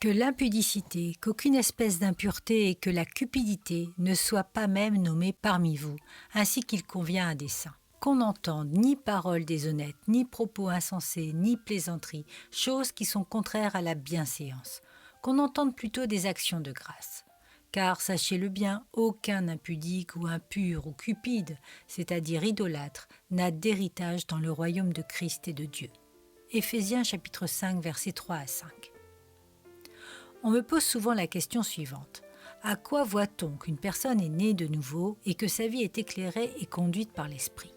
Que l'impudicité, qu'aucune espèce d'impureté et que la cupidité ne soient pas même nommées parmi vous, ainsi qu'il convient à des saints. Qu'on n'entende ni paroles déshonnêtes, ni propos insensés, ni plaisanteries, choses qui sont contraires à la bienséance. Qu'on entende plutôt des actions de grâce. Car, sachez-le bien, aucun impudique ou impur ou cupide, c'est-à-dire idolâtre, n'a d'héritage dans le royaume de Christ et de Dieu. Éphésiens chapitre 5, versets 3 à 5. On me pose souvent la question suivante. À quoi voit-on qu'une personne est née de nouveau et que sa vie est éclairée et conduite par l'Esprit ?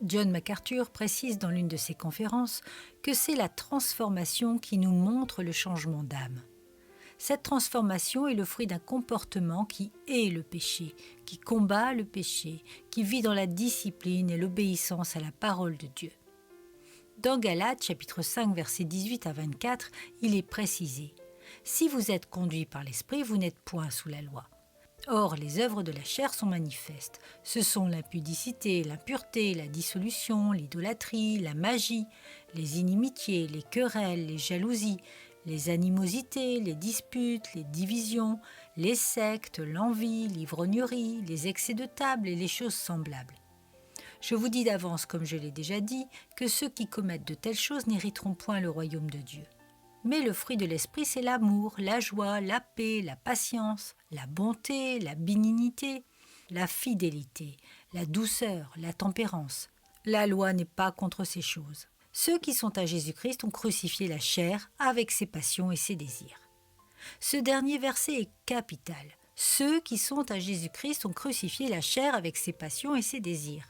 John MacArthur précise dans l'une de ses conférences que c'est la transformation qui nous montre le changement d'âme. Cette transformation est le fruit d'un comportement qui hait le péché, qui combat le péché, qui vit dans la discipline et l'obéissance à la parole de Dieu. Dans Galates, chapitre 5, versets 18 à 24, il est précisé « Si vous êtes conduits par l'Esprit, vous n'êtes point sous la loi. Or, les œuvres de la chair sont manifestes. Ce sont l'impudicité, l'impureté, la dissolution, l'idolâtrie, la magie, les inimitiés, les querelles, les jalousies, les animosités, les disputes, les divisions, les sectes, l'envie, l'ivrognerie, les excès de table et les choses semblables. Je vous dis d'avance, comme je l'ai déjà dit, que ceux qui commettent de telles choses n'hériteront point le royaume de Dieu. Mais le fruit de l'esprit, c'est l'amour, la joie, la paix, la patience, la bonté, la bénignité, la fidélité, la douceur, la tempérance. La loi n'est pas contre ces choses. Ceux qui sont à Jésus-Christ ont crucifié la chair avec ses passions et ses désirs. Ce dernier verset est capital. Ceux qui sont à Jésus-Christ ont crucifié la chair avec ses passions et ses désirs.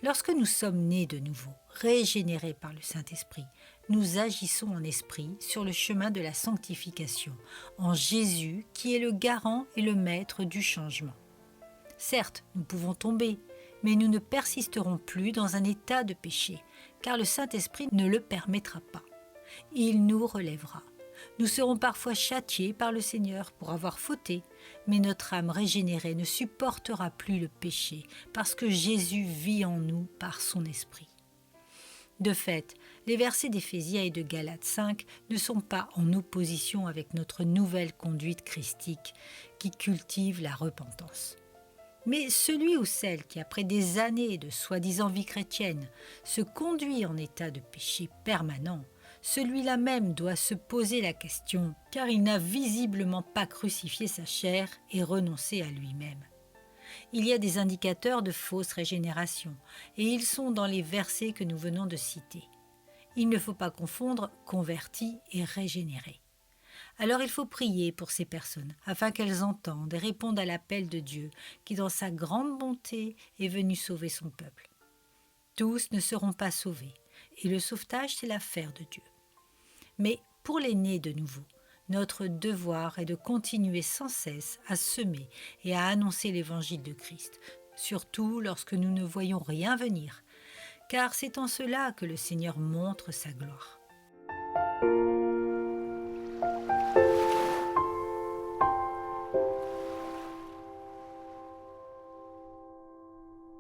Lorsque nous sommes nés de nouveau, régénérés par le Saint-Esprit, nous agissons en esprit sur le chemin de la sanctification, en Jésus qui est le garant et le maître du changement. Certes, nous pouvons tomber, mais nous ne persisterons plus dans un état de péché, car le Saint-Esprit ne le permettra pas. Il nous relèvera. Nous serons parfois châtiés par le Seigneur pour avoir fauté, mais notre âme régénérée ne supportera plus le péché, parce que Jésus vit en nous par son Esprit. De fait, les versets d'Éphésiens et de Galates 5 ne sont pas en opposition avec notre nouvelle conduite christique qui cultive la repentance. Mais celui ou celle qui, après des années de soi-disant vie chrétienne, se conduit en état de péché permanent, celui-là même doit se poser la question, car il n'a visiblement pas crucifié sa chair et renoncé à lui-même. Il y a des indicateurs de fausse régénération, et ils sont dans les versets que nous venons de citer. Il ne faut pas confondre converti et régénéré. Alors il faut prier pour ces personnes, afin qu'elles entendent et répondent à l'appel de Dieu, qui dans sa grande bonté est venu sauver son peuple. Tous ne seront pas sauvés, et le sauvetage c'est l'affaire de Dieu. Mais pour les nés de nouveau, notre devoir est de continuer sans cesse à semer et à annoncer l'évangile de Christ, surtout lorsque nous ne voyons rien venir, car c'est en cela que le Seigneur montre sa gloire.